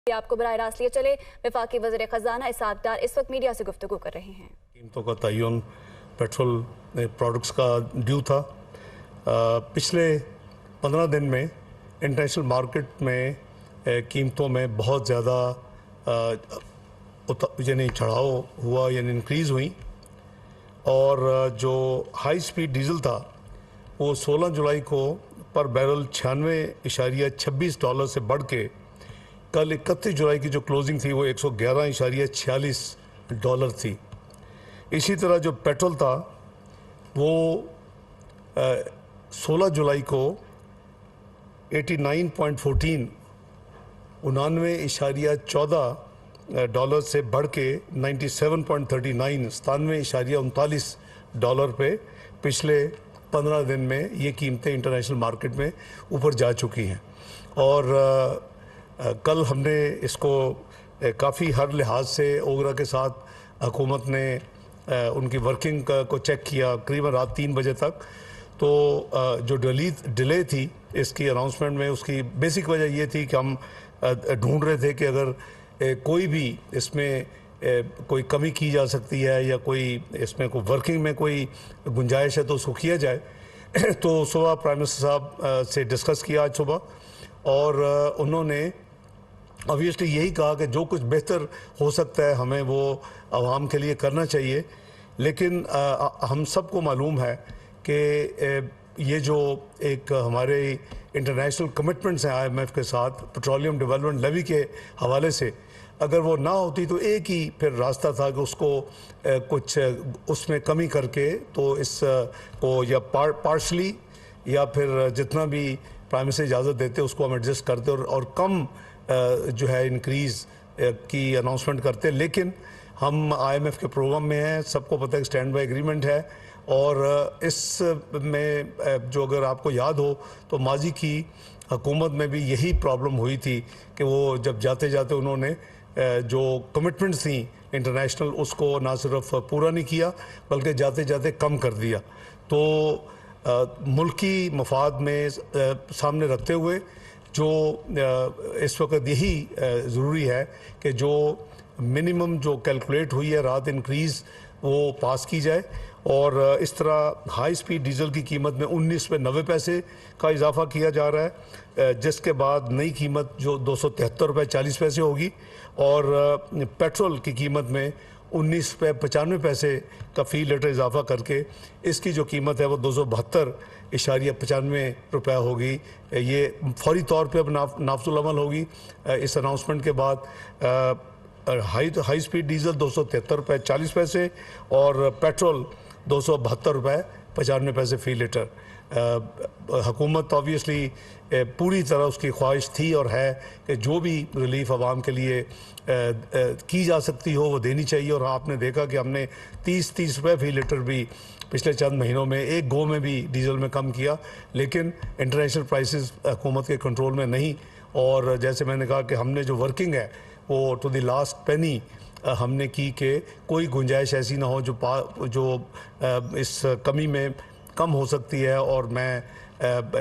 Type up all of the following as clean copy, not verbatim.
आपको बराह रास्त लिए चले। वफाकी वज़ीर ख़जाना इसहाक़ डार इस वक्त मीडिया से गुफ्तगू कर रहे हैं। कीमतों का तयन पेट्रोल प्रोडक्ट्स का ड्यू था। पिछले 15 दिन में इंटरनेशनल मार्केट में कीमतों में बहुत ज़्यादा यानी चढ़ाव हुआ, यानी इंक्रीज़ हुई। और जो हाई स्पीड डीजल था वो 16 जुलाई को पर बैरल $96.26 से बढ़ के कल 31 जुलाई की जो क्लोजिंग थी वो $111.46 थी। इसी तरह जो पेट्रोल था वो 16 जुलाई को 89.14 $99.14 से बढ़ के 97.39 $97.39 पे पिछले 15 दिन में ये कीमतें इंटरनेशनल मार्केट में ऊपर जा चुकी हैं। और कल हमने इसको काफ़ी हर लिहाज से ओगरा के साथ हुकूमत ने उनकी वर्किंग को चेक किया करीबन रात 3 बजे तक। तो जो डिले थी इसकी अनाउंसमेंट में, उसकी बेसिक वजह ये थी कि हम ढूंढ रहे थे कि अगर कोई भी इसमें कोई कमी की जा सकती है या कोई इसमें कोई वर्किंग में कोई गुंजाइश है तो उसको किया जाए। तो सुबह प्राइम मिनिस्टर साहब से डिस्कस किया आज सुबह, और उन्होंने ऑब्वियसली यही कहा कि जो कुछ बेहतर हो सकता है हमें वो आवाम के लिए करना चाहिए। लेकिन हम सबको मालूम है कि ये जो एक हमारे इंटरनेशनल कमिटमेंट्स हैं IMF के साथ पेट्रोलियम डेवलपमेंट लेवी के हवाले से, अगर वो ना होती तो एक ही फिर रास्ता था कि उसको कुछ उसमें कमी करके तो इस को या पार्शली या फिर जितना भी प्राइम मिनिस्टर इजाज़त देते उसको हम एडजस्ट करते और कम जो है इंक्रीज़ की अनाउंसमेंट करते। लेकिन हम IMF के प्रोग्राम में हैं, सबको पता है कि स्टैंड बाई एग्रीमेंट है। और इस में जो अगर आपको याद हो तो माजी की हुकूमत में भी यही प्रॉब्लम हुई थी कि वो जब जाते जाते उन्होंने जो कमिटमेंट्स थी इंटरनेशनल उसको ना सिर्फ पूरा नहीं किया बल्कि जाते जाते कम कर दिया। तो मुल्की मफाद में सामने रखते हुए जो इस वक्त यही ज़रूरी है कि जो मिनिमम जो कैलकुलेट हुई है रात इंक्रीज़ वो पास की जाए। और इस तरह हाई स्पीड डीजल की कीमत में 19 पे 90 पैसे का इजाफा किया जा रहा है, जिसके बाद नई कीमत जो $273.40 होगी। और पेट्रोल की कीमत में 19 पे 95 पैसे का फ़ी लीटर इजाफा करके इसकी जो कीमत है वो $272.95 होगी। ये फौरी तौर पे अब नाफजुल अमल होगी इस अनाउंसमेंट के बाद। हाई स्पीड डीजल $273.40 और पेट्रोल $272.95 फ़ी लीटर। हुकूमत ऑब्वियसली पूरी तरह उसकी ख्वाहिश थी और है कि जो भी रिलीफ आवाम के लिए की जा सकती हो वो देनी चाहिए। और आपने देखा कि हमने 30 रुपये फ़ी लीटर भी पिछले चंद महीनों में एक गो में भी डीजल में कम किया। लेकिन इंटरनेशनल प्राइसेस हुकूमत के कंट्रोल में नहीं। और जैसे मैंने कहा कि हमने जो वर्किंग है वो टू द लास्ट पेनी हमने की कि कोई गुंजाइश ऐसी ना हो जो इस कमी में कम हो सकती है और मैं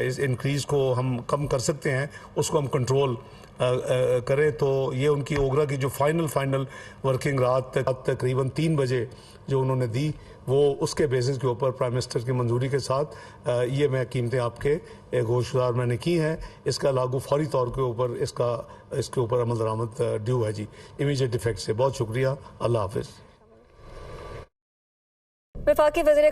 इस इंक्रीज़ को हम कम कर सकते हैं उसको हम कंट्रोल करें। तो ये उनकी ओगरा की जो फाइनल वर्किंग रात तकरीबन 3 बजे जो उन्होंने दी वो उसके बेसिस के ऊपर प्राइम मिनिस्टर की मंजूरी के साथ ये मैं कीमतें आपके गोशदार मैंने की हैं। इसका लागू फौरी तौर के ऊपर इसके ऊपर अमल दरामद ड्यू है जी, इमीडिएट इफेक्ट से। बहुत शुक्रिया, अल्लाह हाफिज़। वफाकी वज़ीर